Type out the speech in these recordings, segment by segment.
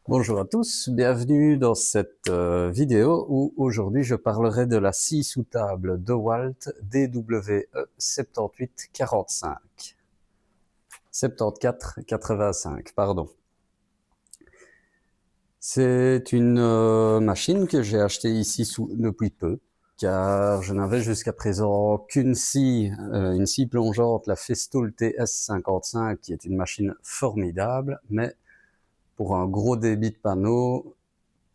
Bonjour à tous, bienvenue dans cette vidéo où aujourd'hui je parlerai de la scie sous table DeWalt DWE 7845. 7485, pardon. C'est une machine que j'ai achetée ici depuis peu, car je n'avais jusqu'à présent qu'une scie, une scie plongeante, la Festool TS55, qui est une machine formidable, mais pour un gros débit de panneaux,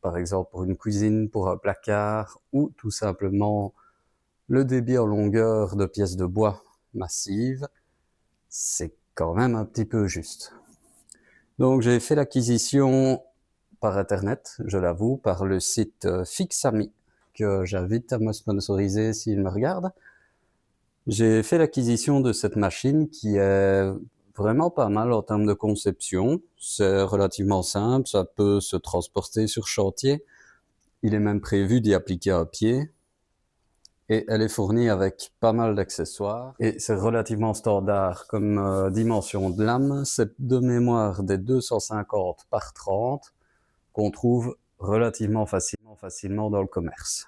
par exemple pour une cuisine, pour un placard, ou tout simplement le débit en longueur de pièces de bois massives, c'est quand même un petit peu juste. Donc j'ai fait l'acquisition par internet, je l'avoue, par le site Fixami, que j'invite à me sponsoriser s'il me regarde. J'ai fait l'acquisition de cette machine qui est vraiment pas mal en termes de conception. C'est relativement simple, ça peut se transporter sur chantier. Il est même prévu d'y appliquer un pied. Et elle est fournie avec pas mal d'accessoires. Et c'est relativement standard comme dimension de lame. C'est de mémoire des 250 par 30 qu'on trouve relativement facilement dans le commerce.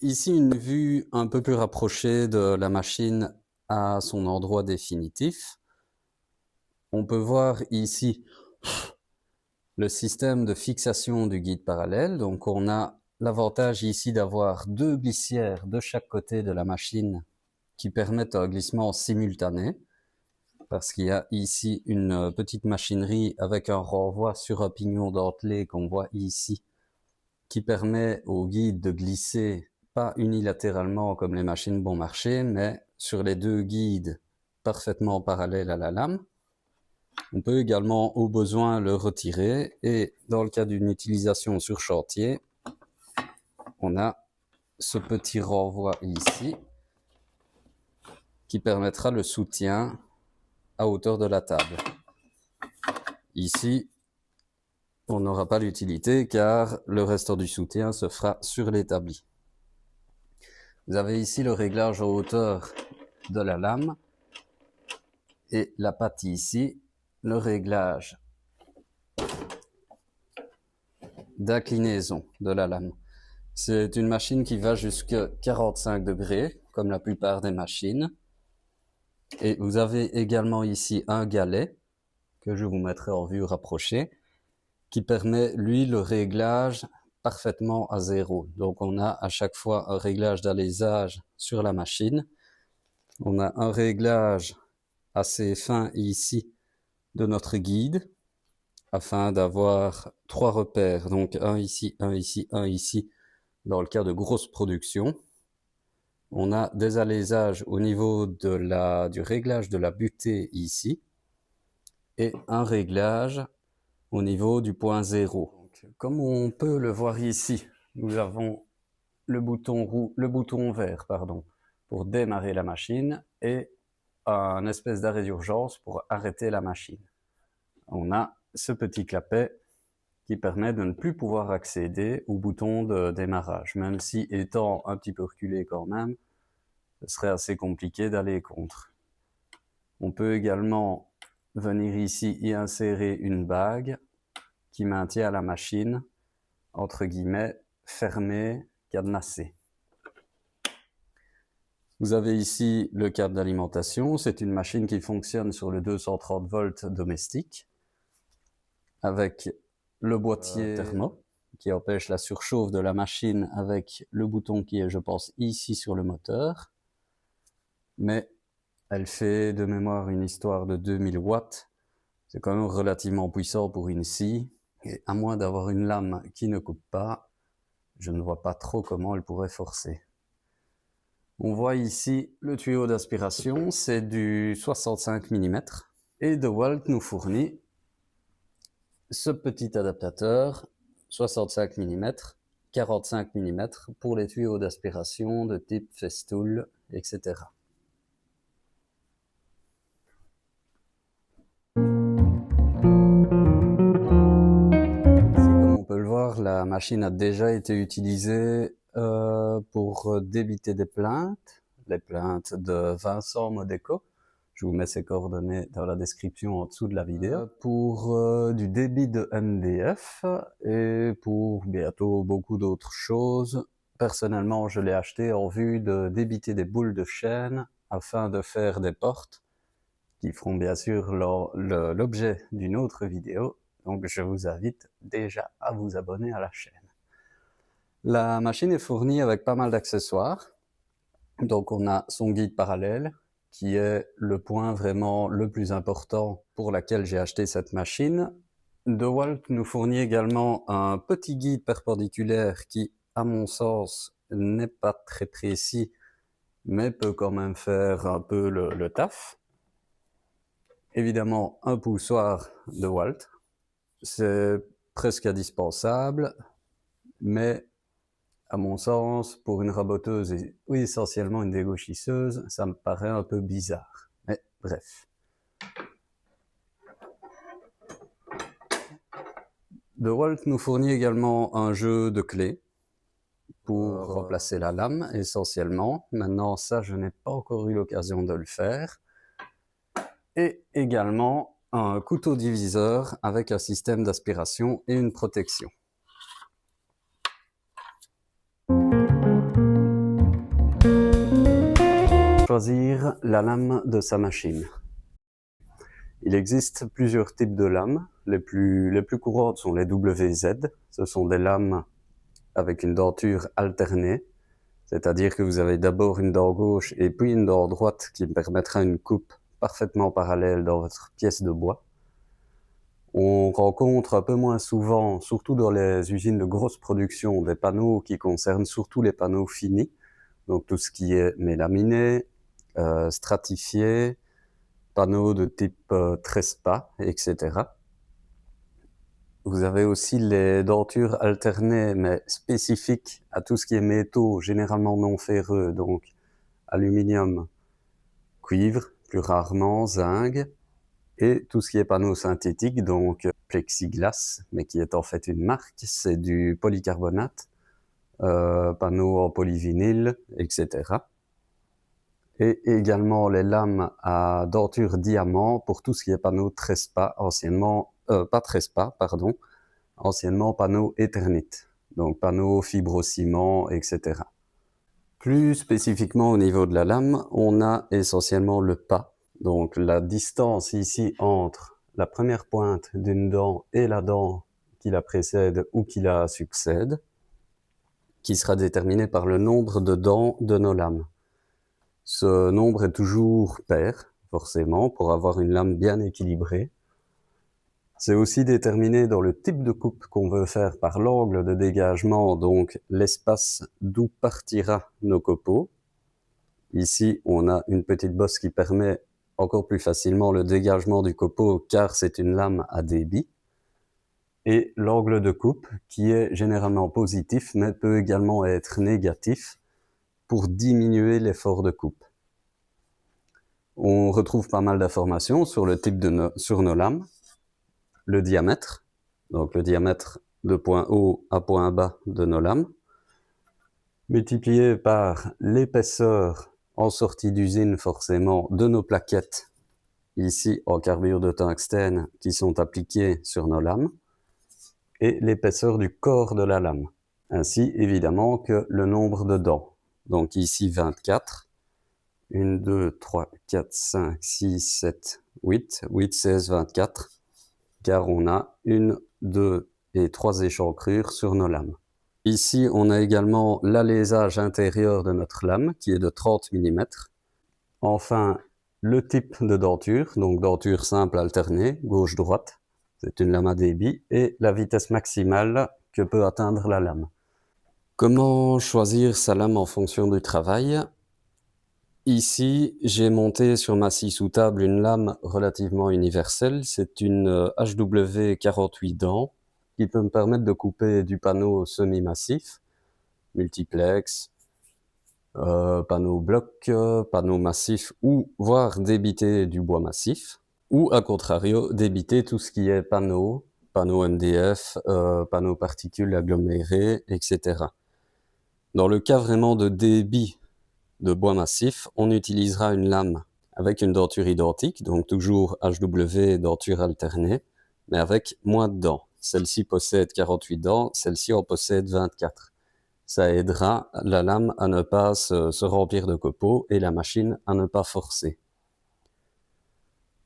Ici, une vue un peu plus rapprochée de la machine à son endroit définitif. On peut voir ici le système de fixation du guide parallèle. Donc on a l'avantage ici d'avoir deux glissières de chaque côté de la machine qui permettent un glissement simultané, parce qu'il y a ici une petite machinerie avec un renvoi sur un pignon dentelé qu'on voit ici, qui permet au guide de glisser pas unilatéralement comme les machines bon marché, mais sur les deux guides parfaitement parallèles à la lame. On peut également au besoin le retirer, et dans le cas d'une utilisation sur chantier, on a ce petit renvoi ici qui permettra le soutien à hauteur de la table. Ici, on n'aura pas l'utilité car le restant du soutien se fera sur l'établi. Vous avez ici le réglage en hauteur de la lame et la patte ici, le réglage d'inclinaison de la lame. C'est une machine qui va jusqu'à 45 degrés, comme la plupart des machines. Et vous avez également ici un galet, que je vous mettrai en vue rapprochée, qui permet, lui, le réglage parfaitement à zéro. Donc on a à chaque fois un réglage d'alésage sur la machine. On a un réglage assez fin ici de notre guide, afin d'avoir trois repères, donc un ici, un ici, un ici, dans le cas de grosse production. On a des alésages au niveau du réglage de la butée ici, et un réglage au niveau du point 0. Donc, comme on peut le voir ici, nous avons le bouton vert, pour démarrer la machine, et un espèce d'arrêt d'urgence pour arrêter la machine. On a ce petit clapet qui permet de ne plus pouvoir accéder au bouton de démarrage, même si étant un petit peu reculé quand même, ce serait assez compliqué d'aller contre. On peut également venir ici y insérer une bague qui maintient la machine, entre guillemets, fermée, cadenassée. Vous avez ici le câble d'alimentation. C'est une machine qui fonctionne sur le 230 volts domestique, avec le boîtier thermo qui empêche la surchauffe de la machine, avec le bouton qui est, je pense, ici sur le moteur. Mais elle fait de mémoire une histoire de 2000 watts. C'est quand même relativement puissant pour une scie. Et à moins d'avoir une lame qui ne coupe pas, je ne vois pas trop comment elle pourrait forcer. On voit ici le tuyau d'aspiration, c'est du 65 mm. Et DeWalt nous fournit ce petit adaptateur 65 mm, 45 mm pour les tuyaux d'aspiration de type Festool, etc. Comme on peut le voir, la machine a déjà été utilisée pour débiter des plaintes. les plaintes de Vincent Modeco. Je vous mets ses coordonnées dans la description en dessous de la vidéo. Pour du débit de MDF et pour bientôt beaucoup d'autres choses. Personnellement, je l'ai acheté en vue de débiter des boules de chêne afin de faire des portes qui feront bien sûr l'objet d'une autre vidéo. Donc je vous invite déjà à vous abonner à la chaîne. La machine est fournie avec pas mal d'accessoires. Donc on a son guide parallèle, qui est le point vraiment le plus important pour lequel j'ai acheté cette machine. DeWalt nous fournit également un petit guide perpendiculaire qui, à mon sens, n'est pas très précis, mais peut quand même faire un peu le taf. Évidemment, un poussoir DeWalt. C'est presque indispensable, mais à mon sens, pour une raboteuse et essentiellement une dégauchisseuse, ça me paraît un peu bizarre. Mais bref. DeWalt nous fournit également un jeu de clés pour remplacer la lame, essentiellement. Maintenant, ça, je n'ai pas encore eu l'occasion de le faire. Et également un couteau diviseur avec un système d'aspiration et une protection. Choisir la lame de sa machine. Il existe plusieurs types de lames. Les plus courantes sont les WZ. Ce sont des lames avec une denture alternée, c'est-à-dire que vous avez d'abord une dent gauche et puis une dent droite qui permettra une coupe parfaitement parallèle dans votre pièce de bois. On rencontre un peu moins souvent, surtout dans les usines de grosse production, des panneaux qui concernent surtout les panneaux finis, donc tout ce qui est mélaminé, stratifié, panneaux de type Trespa, etc. Vous avez aussi les dentures alternées, mais spécifiques à tout ce qui est métaux, généralement non ferreux, donc aluminium, cuivre, plus rarement zinc, et tout ce qui est panneaux synthétiques, donc plexiglas, mais qui est en fait une marque, c'est du polycarbonate, panneaux en polyvinyle, etc. Et également les lames à denture diamant pour tout ce qui est panneau Trespa, anciennement panneau Eternit, donc panneau fibrociment, etc. Plus spécifiquement au niveau de la lame, on a essentiellement le pas, donc la distance ici entre la première pointe d'une dent et la dent qui la précède ou qui la succède, qui sera déterminée par le nombre de dents de nos lames. Ce nombre est toujours pair, forcément, pour avoir une lame bien équilibrée. C'est aussi déterminé dans le type de coupe qu'on veut faire par l'angle de dégagement, donc l'espace d'où partira nos copeaux. Ici, on a une petite bosse qui permet encore plus facilement le dégagement du copeau car c'est une lame à débit. Et l'angle de coupe qui est généralement positif mais peut également être négatif pour diminuer l'effort de coupe. On retrouve pas mal d'informations sur le type sur nos lames. Le diamètre, donc le diamètre de point haut à point bas de nos lames, multiplié par l'épaisseur en sortie d'usine forcément de nos plaquettes, ici en carbure de tungstène, qui sont appliquées sur nos lames, et l'épaisseur du corps de la lame, ainsi évidemment que le nombre de dents. Donc ici 24, 1, 2, 3, 4, 5, 6, 7, 8, 16, 24, car on a 1, 2 et 3 échancrures sur nos lames. Ici, on a également l'alésage intérieur de notre lame, qui est de 30 mm. Enfin, le type de denture, donc denture simple alternée, gauche-droite, c'est une lame à débit, et la vitesse maximale que peut atteindre la lame. Comment choisir sa lame en fonction du travail? Ici, j'ai monté sur ma scie sous table une lame relativement universelle. C'est une HW 48 dents qui peut me permettre de couper du panneau semi-massif, multiplex, panneau bloc, panneau massif ou voire débiter du bois massif. Ou à contrario, débiter tout ce qui est panneau MDF, panneau particules agglomérées, etc. Dans le cas vraiment de débit de bois massif, on utilisera une lame avec une denture identique, donc toujours HW, denture alternée, mais avec moins de dents. Celle-ci possède 48 dents, celle-ci en possède 24. Ça aidera la lame à ne pas se remplir de copeaux et la machine à ne pas forcer.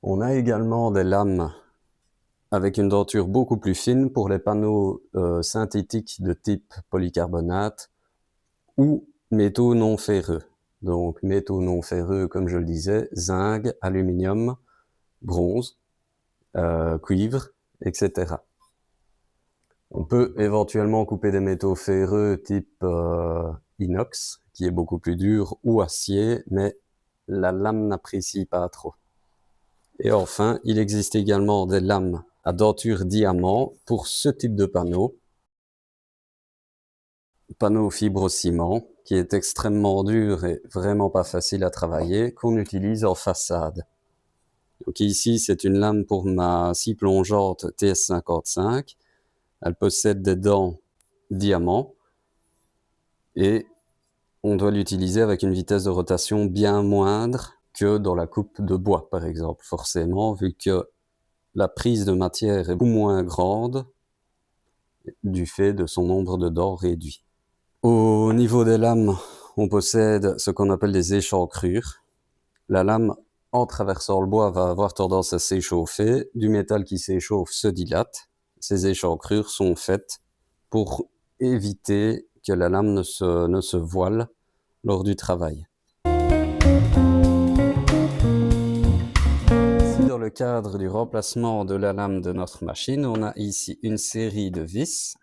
On a également des lames avec une denture beaucoup plus fine pour les panneaux synthétiques de type polycarbonate ou métaux non ferreux. Donc métaux non ferreux, comme je le disais, zinc, aluminium, bronze, cuivre, etc. On peut éventuellement couper des métaux ferreux type inox, qui est beaucoup plus dur, ou acier, mais la lame n'apprécie pas trop. Et enfin, il existe également des lames à denture diamant pour ce type de panneau. Panneau fibrociment, qui est extrêmement dur et vraiment pas facile à travailler, qu'on utilise en façade. Donc ici, c'est une lame pour ma scie plongeante TS55. Elle possède des dents diamant et on doit l'utiliser avec une vitesse de rotation bien moindre que dans la coupe de bois, par exemple, forcément, vu que la prise de matière est beaucoup moins grande du fait de son nombre de dents réduit. Au niveau des lames, on possède ce qu'on appelle des échancrures. La lame, en traversant le bois, va avoir tendance à s'échauffer. Du métal qui s'échauffe se dilate. Ces échancrures sont faites pour éviter que la lame ne se voile lors du travail. Dans le cadre du remplacement de la lame de notre machine, on a ici une série de vis.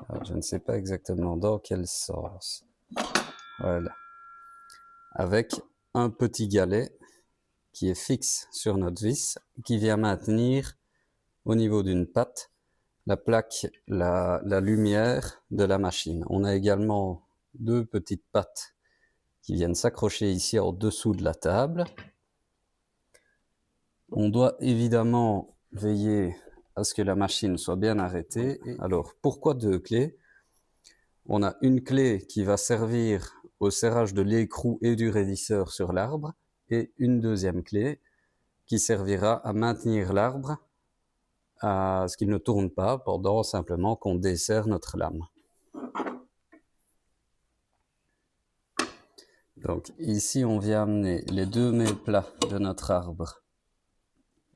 Alors, je ne sais pas exactement dans quel sens. Voilà. Avec un petit galet qui est fixe sur notre vis, qui vient maintenir au niveau d'une patte la plaque, la lumière de la machine. On a également deux petites pattes qui viennent s'accrocher ici en dessous de la table. On doit évidemment veiller à ce que la machine soit bien arrêtée. Alors, pourquoi deux clés? On a une clé qui va servir au serrage de l'écrou et du raidisseur sur l'arbre, et une deuxième clé qui servira à maintenir l'arbre à ce qu'il ne tourne pas pendant simplement qu'on desserre notre lame. Donc ici, on vient amener les deux méplats de notre arbre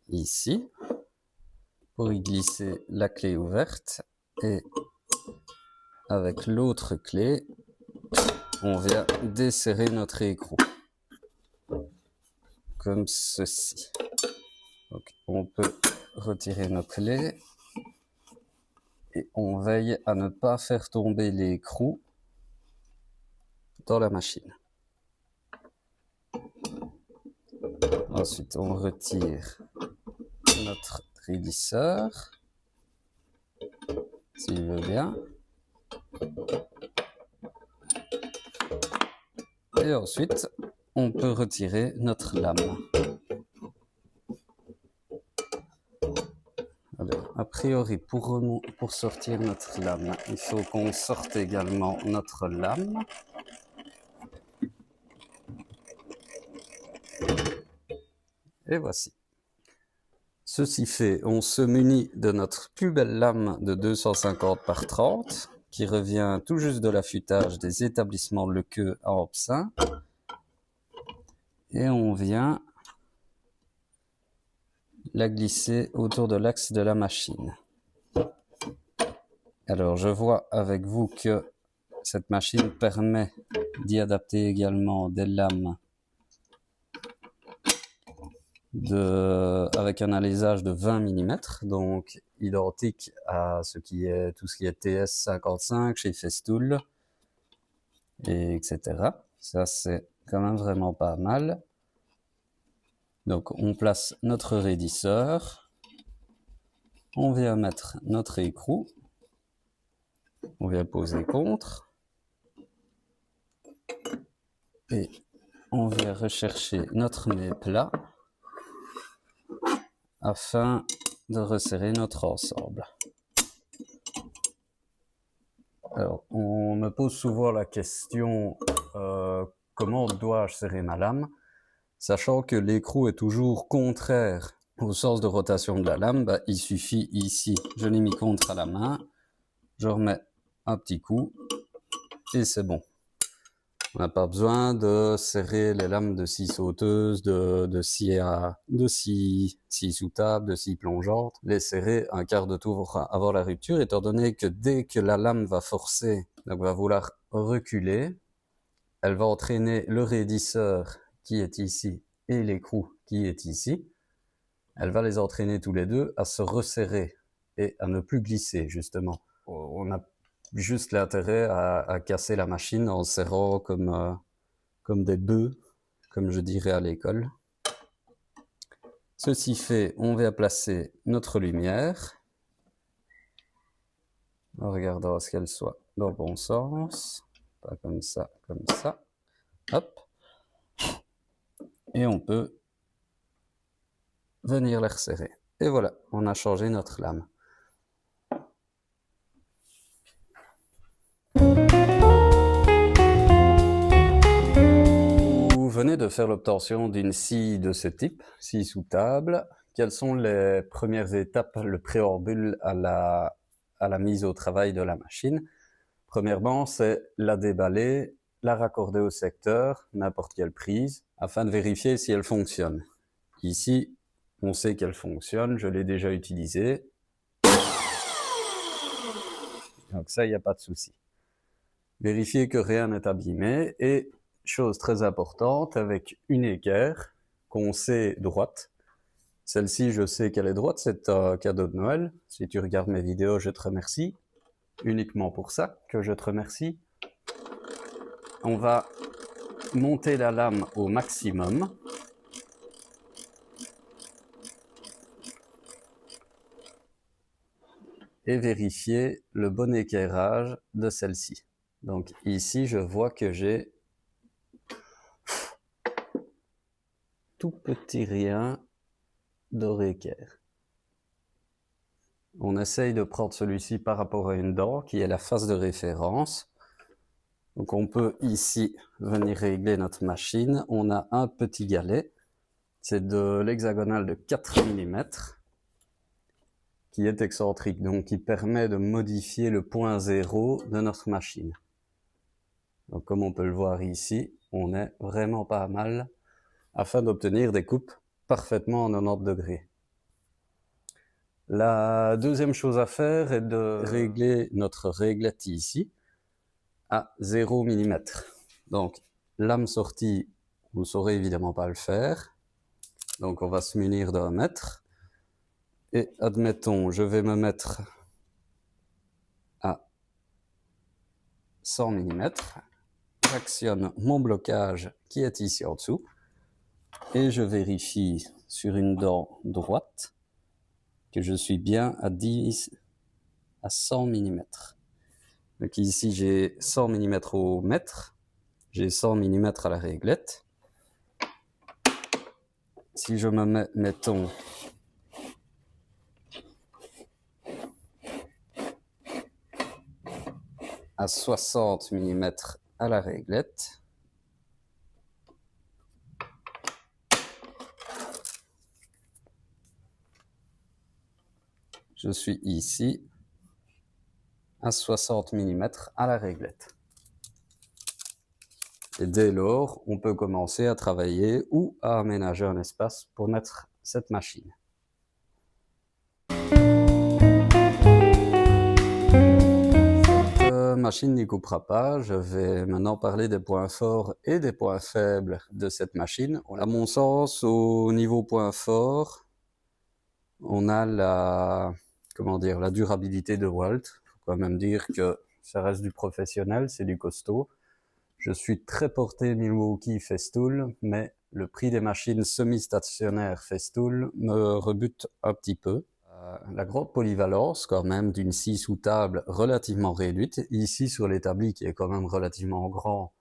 ici, pour y glisser la clé ouverte, et avec l'autre clé, on vient desserrer notre écrou, comme ceci. Donc on peut retirer nos clés, et on veille à ne pas faire tomber l'écrou dans la machine. Ensuite, on retire notre raidisseur, s'il veut bien. Et ensuite, on peut retirer notre lame. Alors, a priori, pour sortir notre lame, il faut qu'on sorte également notre lame. Et voici. Ceci fait, on se munit de notre plus belle lame de 250 par 30, qui revient tout juste de l'affûtage des établissements Lequeux à Opsin. Et on vient la glisser autour de l'axe de la machine. Alors, je vois avec vous que cette machine permet d'y adapter également des lames avec un alésage de 20 mm, donc identique à tout ce qui est TS55 chez Festool, etc. Ça, c'est quand même vraiment pas mal. Donc, on place notre raidisseur, on vient mettre notre écrou, on vient poser contre, et on vient rechercher notre méplat afin de resserrer notre ensemble. Alors, on me pose souvent la question comment dois-je serrer ma lame, sachant que l'écrou est toujours contraire au sens de rotation de la lame, il suffit ici, je l'ai mis contre à la main, je remets un petit coup et c'est bon. On n'a pas besoin de serrer les lames de scie sauteuse, de scie sous table, de scie plongeante, les serrer un quart de tour avant la rupture, étant donné que dès que la lame va forcer, donc va vouloir reculer, elle va entraîner le raidisseur qui est ici et l'écrou qui est ici. Elle va les entraîner tous les deux à se resserrer et à ne plus glisser, justement. On a juste l'intérêt à casser la machine en serrant comme des bœufs, comme je dirais à l'école. Ceci fait, on va placer notre lumière en regardant à ce qu'elle soit dans le bon sens, pas comme ça, hop, et on peut venir la resserrer. Et voilà, on a changé notre lame. Vous venez de faire l'obtention d'une scie de ce type, scie sous table. Quelles sont les premières étapes, le préambule à la mise au travail de la machine? Premièrement, c'est la déballer, la raccorder au secteur, n'importe quelle prise, afin de vérifier si elle fonctionne. Ici, on sait qu'elle fonctionne, je l'ai déjà utilisée. Donc ça, il n'y a pas de souci. Vérifier que rien n'est abîmé et, chose très importante, avec une équerre qu'on sait droite. Celle-ci, je sais qu'elle est droite, c'est un cadeau de Noël. Si tu regardes mes vidéos, je te remercie. Uniquement pour ça que je te remercie. On va monter la lame au maximum. Et vérifier le bon équerrage de celle-ci. Donc ici, je vois que j'ai tout petit rien d'oreiller. On essaye de prendre celui-ci par rapport à une dent qui est la face de référence. Donc on peut ici venir régler notre machine. On a un petit galet, c'est de l'hexagonale de 4 mm qui est excentrique, donc qui permet de modifier le point zéro de notre machine. Donc comme on peut le voir ici, on est vraiment pas mal afin d'obtenir des coupes parfaitement en 90 degrés. La deuxième chose à faire est de régler notre réglette ici à 0 mm. Donc lame sortie, vous ne saurez évidemment pas le faire. Donc on va se munir d'un mètre. Et admettons, je vais me mettre à 100 mm. J'actionne mon blocage qui est ici en dessous. Et je vérifie sur une dent droite que je suis bien à 100 mm. Donc ici j'ai 100 mm au mètre, j'ai 100 mm à la réglette. Si je me mets, mettons, à 60 mm à la réglette, je suis ici à 60 mm à la réglette. Et dès lors, on peut commencer à travailler ou à aménager un espace pour mettre cette machine. Cette machine n'y coupera pas. Je vais maintenant parler des points forts et des points faibles de cette machine. À mon sens, au niveau point fort, on a la durabilité de Walt. Il faut quand même dire que ça reste du professionnel, c'est du costaud. Je suis très porté Milwaukee Festool, mais le prix des machines semi-stationnaires Festool me rebute un petit peu. La grande polyvalence quand même d'une scie sous table relativement réduite. Ici sur l'établi qui est quand même relativement grand,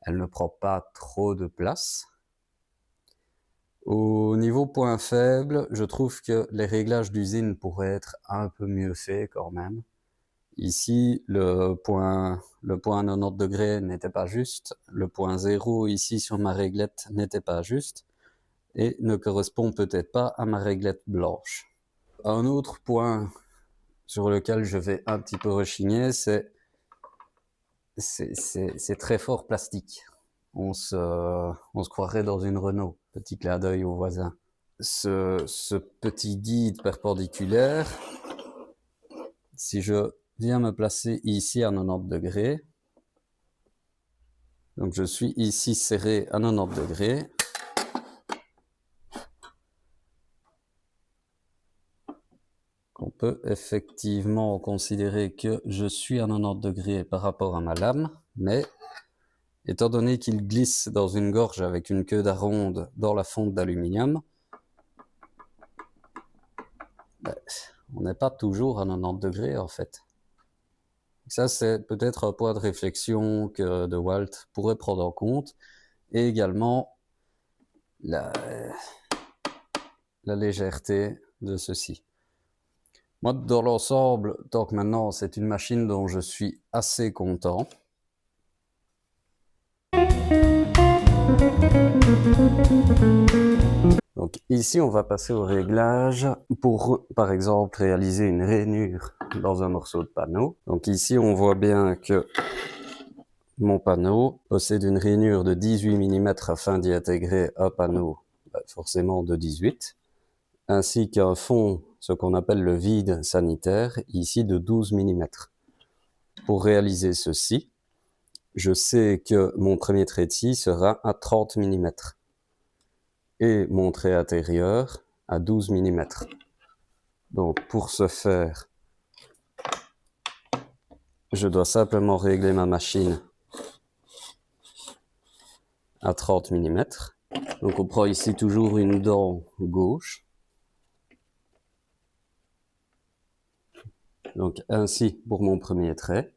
elle ne prend pas trop de place. Au niveau point faible, je trouve que les réglages d'usine pourraient être un peu mieux faits quand même. Ici, le point 90 degrés n'était pas juste, le point 0 ici sur ma réglette n'était pas juste, et ne correspond peut-être pas à ma réglette blanche. Un autre point sur lequel je vais un petit peu rechigner, c'est très fort plastique. On se croirait dans une Renault. Petit clin d'œil au voisin. Ce petit guide perpendiculaire, si je viens me placer ici à 90 degrés, donc je suis ici serré à 90 degrés, on peut effectivement considérer que je suis à 90 degrés par rapport à ma lame, mais étant donné qu'il glisse dans une gorge avec une queue d'aronde dans la fonte d'aluminium, on n'est pas toujours à 90 degrés en fait. Ça, c'est peut-être un point de réflexion que DeWalt pourrait prendre en compte, et également la légèreté de ceci. Moi, dans l'ensemble, tant que maintenant, c'est une machine dont je suis assez content. Donc ici, on va passer au réglage pour, par exemple, réaliser une rainure dans un morceau de panneau. Donc ici, on voit bien que mon panneau possède une rainure de 18 mm afin d'y intégrer un panneau forcément de 18, ainsi qu'un fond, ce qu'on appelle le vide sanitaire, ici de 12 mm. Pour réaliser ceci, je sais que mon premier trait-ci sera à 30 mm et mon trait intérieur à 12 mm. Donc pour ce faire, je dois simplement régler ma machine à 30 mm. Donc on prend ici toujours une dent gauche. Donc ainsi pour mon premier trait.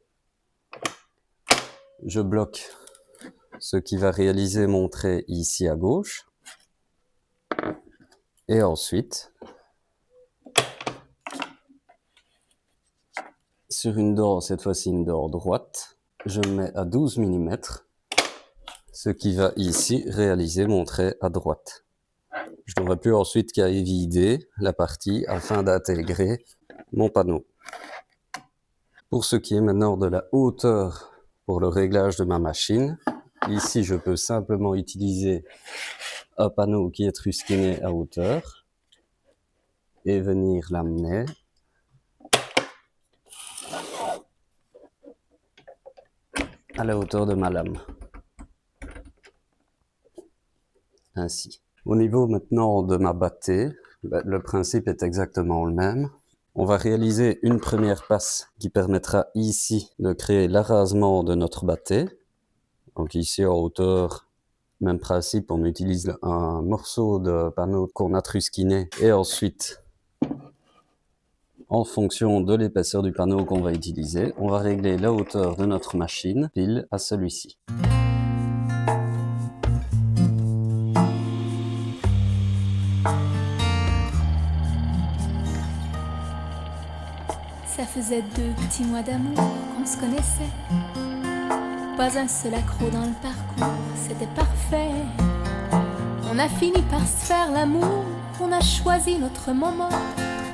Je bloque ce qui va réaliser mon trait ici à gauche. Et ensuite, sur une dent, cette fois-ci une dent droite, je mets à 12 mm, ce qui va ici réaliser mon trait à droite. Je n'aurai plus ensuite qu'à évider la partie afin d'intégrer mon panneau. Pour ce qui est maintenant de la hauteur pour le réglage de ma machine, ici je peux simplement utiliser un panneau qui est trusquiné à hauteur et venir l'amener à la hauteur de ma lame. Ainsi. Au niveau maintenant de ma battée, le principe est exactement le même. On va réaliser une première passe qui permettra ici de créer l'arasement de notre battée. Donc ici en hauteur, même principe, on utilise un morceau de panneau qu'on a trusquiné et ensuite, en fonction de l'épaisseur du panneau qu'on va utiliser, on va régler la hauteur de notre machine pile à celui-ci. Ça faisait 2 petits mois d'amour qu'on se connaissait. Pas un seul accroc dans le parcours, c'était parfait. On a fini par se faire l'amour, on a choisi notre moment.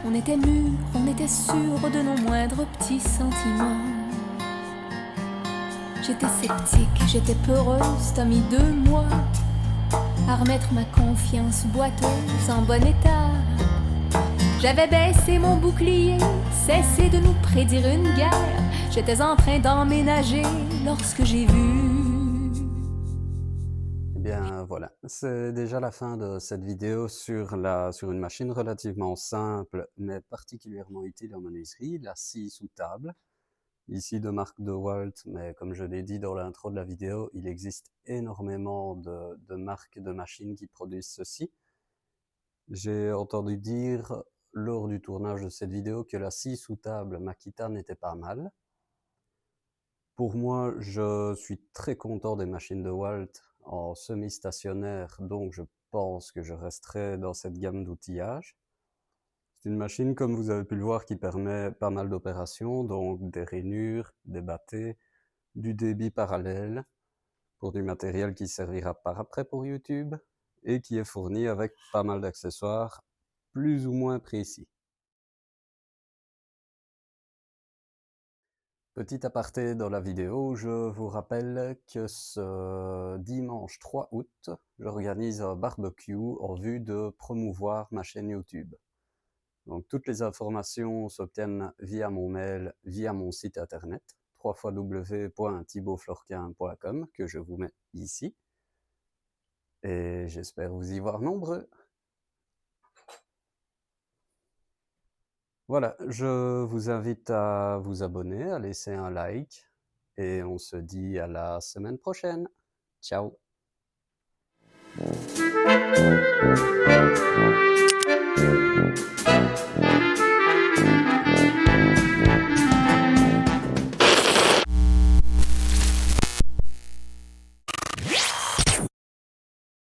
On était mûrs, on était sûrs de nos moindres petits sentiments. J'étais sceptique, j'étais peureuse, t'as mis 2 mois à remettre ma confiance boiteuse en bon état. J'avais baissé mon bouclier, cessé de nous prédire une guerre. J'étais en train d'emménager lorsque j'ai vu. Eh bien voilà, c'est déjà la fin de cette vidéo sur une machine relativement simple mais particulièrement utile en menuiserie, la scie sous table. Ici de marque DeWalt, mais comme je l'ai dit dans l'intro de la vidéo, il existe énormément de marques de machines qui produisent ceci. J'ai entendu dire lors du tournage de cette vidéo que la scie sous table Makita n'était pas mal. Pour moi, je suis très content des machines DeWalt en semi-stationnaire, donc je pense que je resterai dans cette gamme d'outillage. C'est une machine, comme vous avez pu le voir, qui permet pas mal d'opérations, donc des rainures, des bâtés, du débit parallèle, pour du matériel qui servira par après pour YouTube, et qui est fourni avec pas mal d'accessoires plus ou moins précis. Petit aparté dans la vidéo, je vous rappelle que ce dimanche 3 août, j'organise un barbecue en vue de promouvoir ma chaîne YouTube. Donc toutes les informations s'obtiennent via mon mail, via mon site internet, www.thibautflorquin.com, que je vous mets ici. Et j'espère vous y voir nombreux. Voilà, je vous invite à vous abonner, à laisser un like, et on se dit à la semaine prochaine. Ciao!